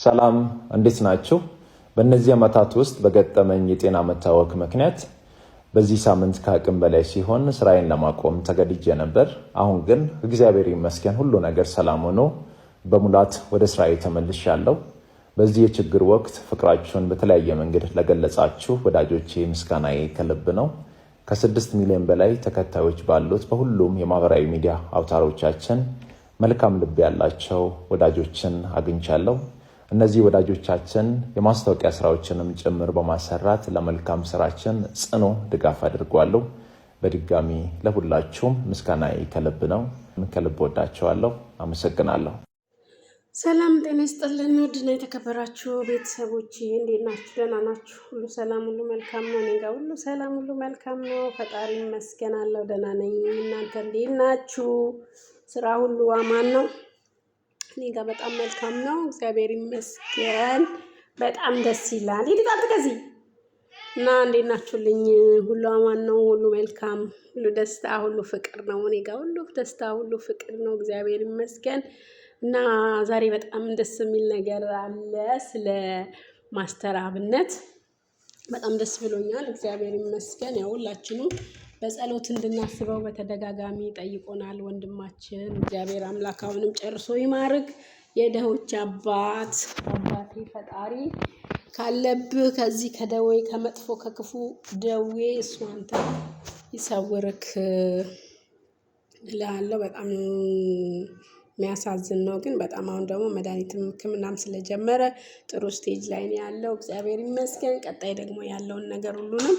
ሰላም እንዴት ናችሁ? በእነዚህ ዓመታት ውስጥ በገጠመኝ የጤና መታወክ ምክንያት በዚህ ሳምንት ከአቅም በላይ ሲሆን ስራዬን ለማቆም ተገድጄ ነበር። አሁን ግን እግዚአብሔር ይመስገን ሁሉ ነገር ሰላም ሆኖ በሙላት ወደ ስራዬ ተመልሻለሁ። በዚህ የችግር ወቅት ፍቅራችሁን በተለያየ መንገድ ለገለጻችሁ ወዳጆቼ ምስጋናዬ ከልብ ነው። ከ6 ሚሊዮን በላይ ተከታዮች ባሉት በሁሉም የማህበራዊ ሚዲያ አውታሮቻችን መልካም ልብ ያላቸው ወዳጆችን አግኝቻለሁ። እነዚህ ወዳጆቻችን የማስታወቂያ ስራዎችንም ጭምር በማሰራት ለመልካም ስራችን ጽኑ ድጋፍ አድርጓሉ። በድጋሚ ለሁላችሁም ምስጋናዬ ከልብ ነው። ከልብ ወዳችኋለሁ። አመሰግናለሁ። ሰላም ጤና ይስጥልን። ውድና የተከበራችሁ ቤተሰቦች እንዴት ናችሁ? ደህና ናችሁ? ሁሉ ሰላም፣ ሁሉ መልካም ነው። እኔ ጋር ሁሉ ሰላም፣ ሁሉ መልካም ነው። ፈጣሪ ይመስገን አለው ደህና ነኝ። እናንተ እንዴት ናችሁ? ስራ ሁሉ አማን ነው? እኔ ጋር በጣም መልካም ነው፣ እግዚአብሔር ይመስገን። በጣም ደስ ይላል። ይልጣል ከዚህ እና እንዴት ናችሁልኝ? ሁሉ አማን ነው፣ ሁሉ መልካም፣ ሁሉ ደስታ፣ ሁሉ ፍቅር ነው። እኔ ጋር ሁሉ ደስታ፣ ሁሉ ፍቅር ነው፣ እግዚአብሔር ይመስገን። እና ዛሬ በጣም ደስ የሚል ነገር አለ። ስለ ማስተር አብነት በጣም ደስ ብሎኛል፣ እግዚአብሔር ይመስገን። ያው ሁላችንም በጸሎት እንድናስበው በተደጋጋሚ ጠይቆናል ወንድማችን። እግዚአብሔር አምላክ አሁንም ጨርሶ ይማርክ። የደሆች አባት አባቴ ፈጣሪ ካለብህ ከዚህ ከደዌ ከመጥፎ ከክፉ ደዌ እሱ አንተ ይሰውርክ እላለሁ። በጣም የሚያሳዝን ነው፣ ግን በጣም አሁን ደግሞ መድኃኒትም ሕክምናም ስለጀመረ ጥሩ ስቴጅ ላይ ነው ያለው። እግዚአብሔር ይመስገን። ቀጣይ ደግሞ ያለውን ነገር ሁሉንም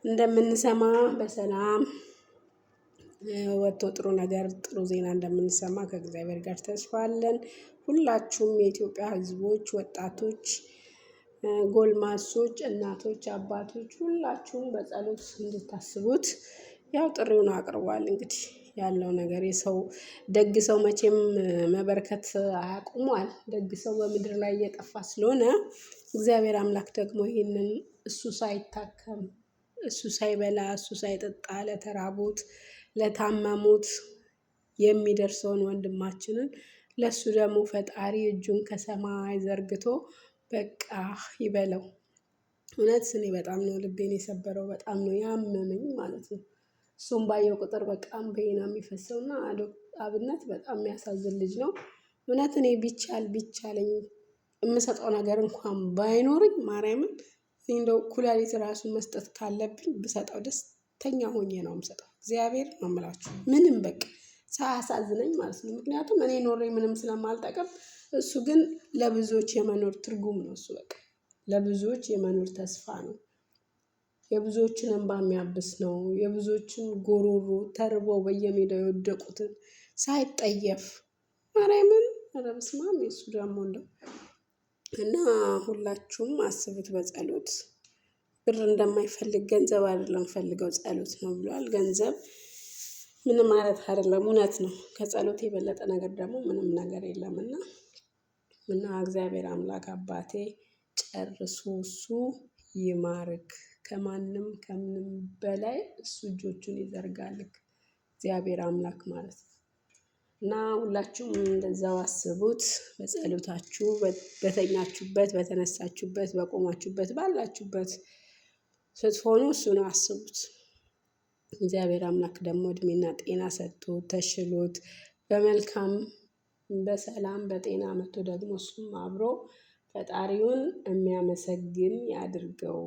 እንደምንሰማ በሰላም ወጥቶ ጥሩ ነገር ጥሩ ዜና እንደምንሰማ ከእግዚአብሔር ጋር ተስፋ አለን። ሁላችሁም የኢትዮጵያ ሕዝቦች፣ ወጣቶች፣ ጎልማሶች፣ እናቶች፣ አባቶች ሁላችሁም በጸሎት እንድታስቡት ያው ጥሪውን አቅርቧል። እንግዲህ ያለው ነገር የሰው ደግ ሰው መቼም መበርከት አያቁሟል። ደግ ሰው በምድር ላይ እየጠፋ ስለሆነ እግዚአብሔር አምላክ ደግሞ ይህንን እሱ ሳይታከም እሱ ሳይበላ እሱ ሳይጠጣ ለተራቡት ለታመሙት የሚደርሰውን ወንድማችንን ለሱ ደግሞ ፈጣሪ እጁን ከሰማይ ዘርግቶ በቃ ይበለው። እውነት እኔ በጣም ነው ልቤን የሰበረው፣ በጣም ነው ያመመኝ ማለት ነው። እሱም ባየው ቁጥር በጣም በይና የሚፈሰው እና አብነት በጣም የሚያሳዝን ልጅ ነው። እውነት እኔ ቢቻለኝ የምሰጠው ነገር እንኳን ባይኖርኝ ማርያምን እንደው ኩላሊት ራሱ መስጠት ካለብኝ ብሰጠው ደስተኛ ሆኜ ነው የምሰጠው። እግዚአብሔር ነው የምላችሁ፣ ምንም በቃ ሳያሳዝነኝ ማለት ነው። ምክንያቱም እኔ ኖሬ ምንም ስለማልጠቅም እሱ ግን ለብዙዎች የመኖር ትርጉም ነው። እሱ በቃ ለብዙዎች የመኖር ተስፋ ነው። የብዙዎችን እንባ የሚያብስ ነው። የብዙዎችን ጎሮሮ ተርበው በየሜዳው የወደቁትን ሳይጠየፍ ማርያምን ኧረ በስመ አብ። የእሱ ደግሞ እንደው እና ሁላችሁም አስቡት በጸሎት። ብር እንደማይፈልግ ገንዘብ አይደለም ፈልገው ጸሎት ነው ብሏል። ገንዘብ ምንም ማለት አይደለም፣ እውነት ነው። ከጸሎት የበለጠ ነገር ደግሞ ምንም ነገር የለምና እና እግዚአብሔር አምላክ አባቴ ጨርሶ እሱ ይማርክ። ከማንም ከምንም በላይ እሱ እጆቹን ይዘርጋልክ እግዚአብሔር አምላክ ማለት ነው። እና ሁላችሁም እንደዛው አስቡት በጸሎታችሁ። በተኛችሁበት፣ በተነሳችሁበት፣ በቆማችሁበት፣ ባላችሁበት ስትሆኑ እሱን አስቡት። እግዚአብሔር አምላክ ደግሞ እድሜና ጤና ሰጥቶ ተሽሎት በመልካም በሰላም በጤና መጥቶ ደግሞ እሱም አብሮ ፈጣሪውን የሚያመሰግን ያድርገው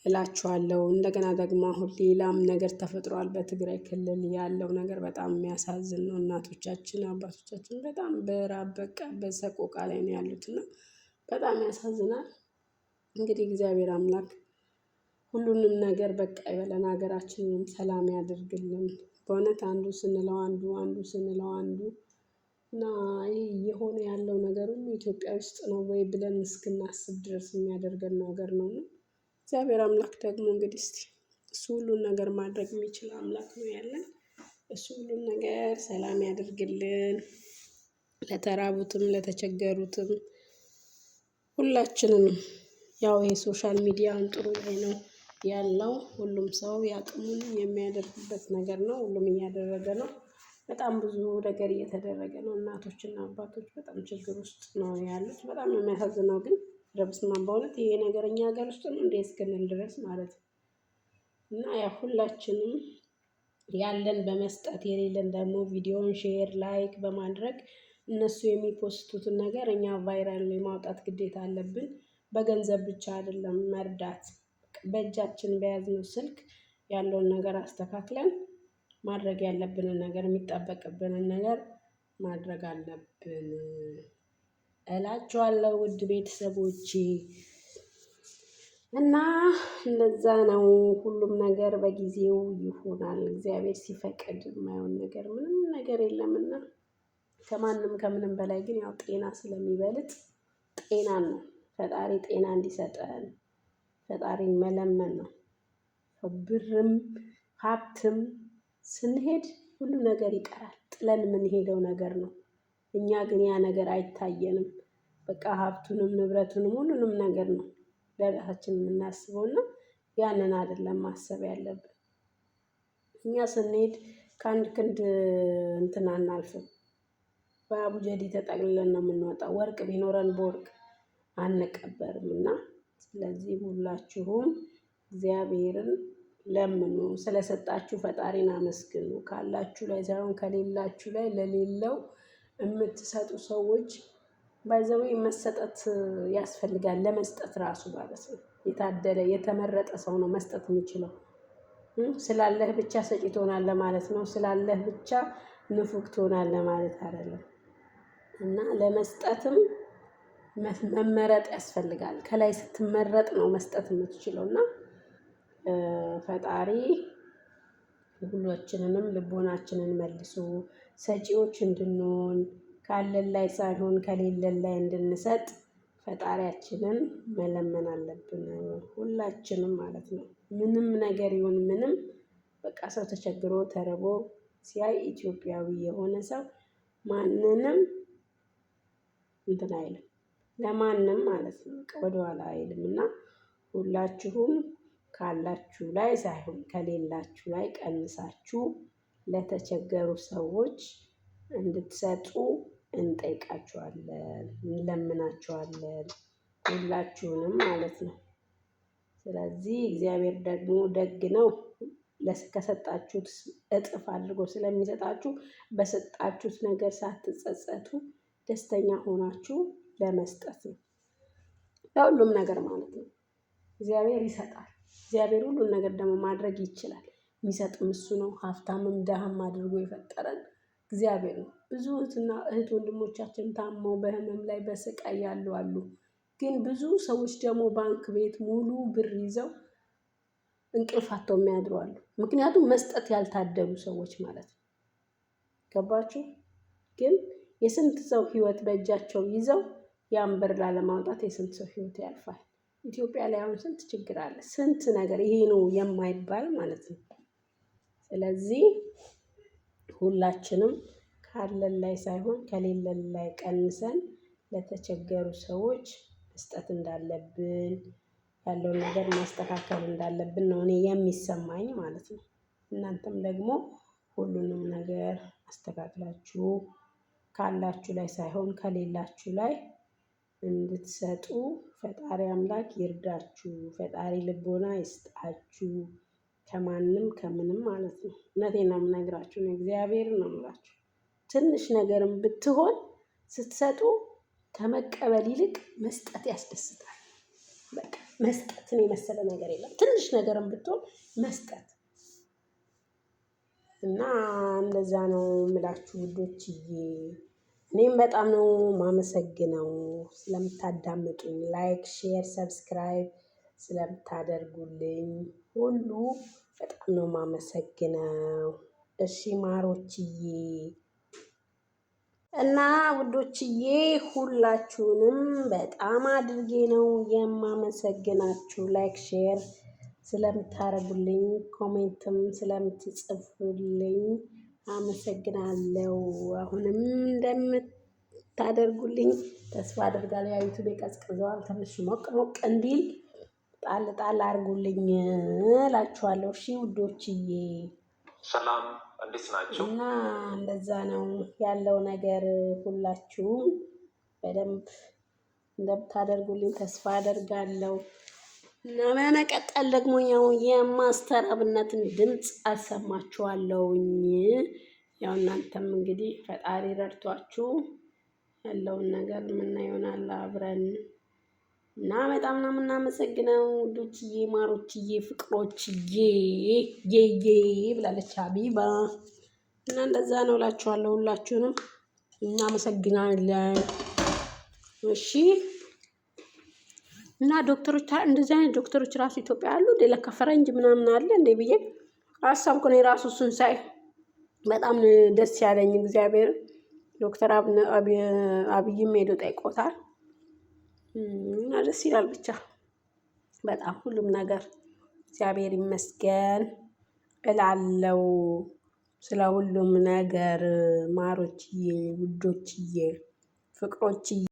እላችኋለሁ። እንደገና ደግሞ አሁን ሌላም ነገር ተፈጥሯል። በትግራይ ክልል ያለው ነገር በጣም የሚያሳዝን ነው። እናቶቻችን አባቶቻችን በጣም በራብ በቃ በሰቆቃ ላይ ነው ያሉትና በጣም ያሳዝናል። እንግዲህ እግዚአብሔር አምላክ ሁሉንም ነገር በቃ ይበለን፣ ሀገራችንን ሰላም ያደርግልን። በእውነት አንዱ ስንለው አንዱ ስንለው አንዱ እና ይህ የሆነ ያለው ነገር ሁሉ ኢትዮጵያ ውስጥ ነው ወይ ብለን እስክናስብ ድረስ የሚያደርገን ነገር ነው። እግዚአብሔር አምላክ ደግሞ እንግዲህ እስቲ እሱ ሁሉን ነገር ማድረግ የሚችል አምላክ ነው ያለን። እሱ ሁሉን ነገር ሰላም ያደርግልን። ለተራቡትም ለተቸገሩትም ሁላችንም ያው የሶሻል ሚዲያም ጥሩ ላይ ነው ያለው። ሁሉም ሰው ያቅሙን የሚያደርግበት ነገር ነው። ሁሉም እያደረገ ነው። በጣም ብዙ ነገር እየተደረገ ነው። እናቶችና አባቶች በጣም ችግር ውስጥ ነው ያሉት። በጣም ነው የሚያሳዝነው። ግን በስመ አብ በእውነት ይሄ ነገር እኛ ሀገር ውስጥ ነው እንዴ እስክንል ድረስ ማለት ነው። እና ያ ሁላችንም ያለን በመስጠት የሌለን ደግሞ ቪዲዮን ሼር ላይክ በማድረግ እነሱ የሚፖስቱትን ነገር እኛ ቫይራል የማውጣት ግዴታ አለብን። በገንዘብ ብቻ አይደለም መርዳት፣ በእጃችን በያዝነው ስልክ ያለውን ነገር አስተካክለን ማድረግ ያለብንን ነገር የሚጠበቅብንን ነገር ማድረግ አለብን እላችኋለሁ ውድ ቤተሰቦቼ። እና እንደዛ ነው። ሁሉም ነገር በጊዜው ይሆናል። እግዚአብሔር ሲፈቅድ የማይሆን ነገር ምንም ነገር የለምና ከማንም ከምንም በላይ ግን ያው ጤና ስለሚበልጥ ጤናን ነው ፈጣሪ ጤና እንዲሰጠን ፈጣሪን መለመን ነው። ብርም ሀብትም ስንሄድ ሁሉ ነገር ይቀራል። ጥለን የምንሄደው ነገር ነው። እኛ ግን ያ ነገር አይታየንም። በቃ ሀብቱንም ንብረቱንም ሁሉንም ነገር ነው ለራሳችን የምናስበው እና ያንን አይደለም ማሰብ ያለብን። እኛ ስንሄድ ከአንድ ክንድ እንትን አናልፍም። በአቡጀዲ ተጠቅልለን ነው የምንወጣው። ወርቅ ቢኖረን በወርቅ አንቀበርም። እና ስለዚህ ሁላችሁም እግዚአብሔርን ለምኑ። ስለሰጣችሁ ፈጣሪን አመስግኑ። ካላችሁ ላይ ሳይሆን ከሌላችሁ ላይ ለሌለው የምትሰጡ ሰዎች ባይዘዌ መሰጠት ያስፈልጋል። ለመስጠት ራሱ ማለት ነው። የታደለ የተመረጠ ሰው ነው መስጠት የሚችለው። ስላለህ ብቻ ሰጪ ትሆናለህ ማለት ነው። ስላለህ ብቻ ንፉግ ትሆናለህ ማለት አይደለም። እና ለመስጠትም መመረጥ ያስፈልጋል። ከላይ ስትመረጥ ነው መስጠት የምትችለው። እና ፈጣሪ ሁላችንንም ልቦናችንን መልሶ ሰጪዎች እንድንሆን ካለን ላይ ሳይሆን ከሌለን ላይ እንድንሰጥ ፈጣሪያችንን መለመን አለብን ሁላችንም ማለት ነው። ምንም ነገር ይሁን ምንም በቃ ሰው ተቸግሮ ተርቦ ሲያይ ኢትዮጵያዊ የሆነ ሰው ማንንም እንትን አይልም፣ ለማንም ማለት ነው ወደኋላ አይልም። እና ሁላችሁም ካላችሁ ላይ ሳይሆን ከሌላችሁ ላይ ቀንሳችሁ ለተቸገሩ ሰዎች እንድትሰጡ እንጠይቃችኋለን፣ እንለምናችኋለን ሁላችሁንም ማለት ነው። ስለዚህ እግዚአብሔር ደግሞ ደግ ነው። ከሰጣችሁት እጥፍ አድርጎ ስለሚሰጣችሁ በሰጣችሁት ነገር ሳትጸጸቱ ደስተኛ ሆናችሁ ለመስጠት ነው። ለሁሉም ነገር ማለት ነው። እግዚአብሔር ይሰጣል። እግዚአብሔር ሁሉን ነገር ደግሞ ማድረግ ይችላል። የሚሰጥም እሱ ነው። ሀብታምም ደሃም አድርጎ የፈጠረን እግዚአብሔር ነው። ብዙ እህት ወንድሞቻችን ታመው በህመም ላይ በስቃይ ያሉ አሉ። ግን ብዙ ሰዎች ደግሞ ባንክ ቤት ሙሉ ብር ይዘው እንቅልፍ አጥተው የሚያድሩ አሉ። ምክንያቱም መስጠት ያልታደሉ ሰዎች ማለት ነው። ገባችሁ? ግን የስንት ሰው ህይወት በእጃቸው ይዘው ያን ብር ላለማውጣት የስንት ሰው ህይወት ያልፋል። ኢትዮጵያ ላይ አሁን ስንት ችግር አለ፣ ስንት ነገር ይሄ ነው የማይባል ማለት ነው። ስለዚህ ሁላችንም ካለን ላይ ሳይሆን ከሌለን ላይ ቀንሰን ለተቸገሩ ሰዎች መስጠት እንዳለብን ያለውን ነገር ማስተካከል እንዳለብን ነው እኔ የሚሰማኝ ማለት ነው። እናንተም ደግሞ ሁሉንም ነገር አስተካክላችሁ ካላችሁ ላይ ሳይሆን ከሌላችሁ ላይ እንድትሰጡ ፈጣሪ አምላክ ይርዳችሁ። ፈጣሪ ልቦና ይስጣችሁ። ከማንም ከምንም ማለት ነው። እውነቴን ነው የምነግራችሁ ነው። እግዚአብሔር ነው የምላችሁ። ትንሽ ነገርም ብትሆን ስትሰጡ ከመቀበል ይልቅ መስጠት ያስደስታል። በቃ መስጠትን የመሰለ ነገር የለም። ትንሽ ነገርም ብትሆን መስጠት እና እንደዛ ነው የምላችሁ ውዶችዬ። እኔም በጣም ነው ማመሰግነው ስለምታዳምጡኝ፣ ላይክ፣ ሼር፣ ሰብስክራይብ ስለምታደርጉልኝ ሁሉ በጣም ነው ማመሰግነው። እሺ ማሮችዬ እና ውዶችዬ ሁላችሁንም በጣም አድርጌ ነው የማመሰግናችሁ። ላይክ ሼር ስለምታደርጉልኝ ኮሜንትም ስለምትጽፉልኝ አመሰግናለሁ። አሁንም እንደምታደርጉልኝ ተስፋ አደርጋለሁ። ዩቲዩብ ቀዝቅዘዋል፣ ትንሽ ሞቅ ሞቅ እንዲል ጣል ጣል አድርጉልኝ እላችኋለሁ። እሺ ውዶችዬ ሰላም እንዴት ናቸው? እና እንደዛ ነው ያለው ነገር። ሁላችሁም በደንብ እንደምታደርጉልኝ ተስፋ አደርጋለሁ። እና በመቀጠል ደግሞ ያው የማስተር አብነትን ድምፅ አሰማችኋለሁኝ። ያው እናንተም እንግዲህ ፈጣሪ ረድቷችሁ ያለውን ነገር የምናየው ይሆናል አብረን እና በጣም ነው የምናመሰግነው ውዶችዬ፣ ማሮችዬ፣ ፍቅሮችዬ ዬ ብላለች ሀቢባ። እና እንደዛ ነው እላችኋለሁ። ሁላችሁንም እናመሰግናለን። እሺ። እና ዶክተሮች እንደዚህ አይነት ዶክተሮች ራሱ ኢትዮጵያ አሉ እንደ ለካ ፈረንጅ ምናምን አለ እንደ ብዬ አሰብኩ። እኔ ራሱ እሱን ሳይ በጣም ደስ ያለኝ እግዚአብሔር። ዶክተር አብይም ሄዶ ጠይቆታል እና ደስ ይላል ብቻ በጣም ሁሉም ነገር እግዚአብሔር ይመስገን እላለው። ስለ ሁሉም ነገር ማሮችዬ፣ ውዶችዬ፣ ፍቅሮችዬ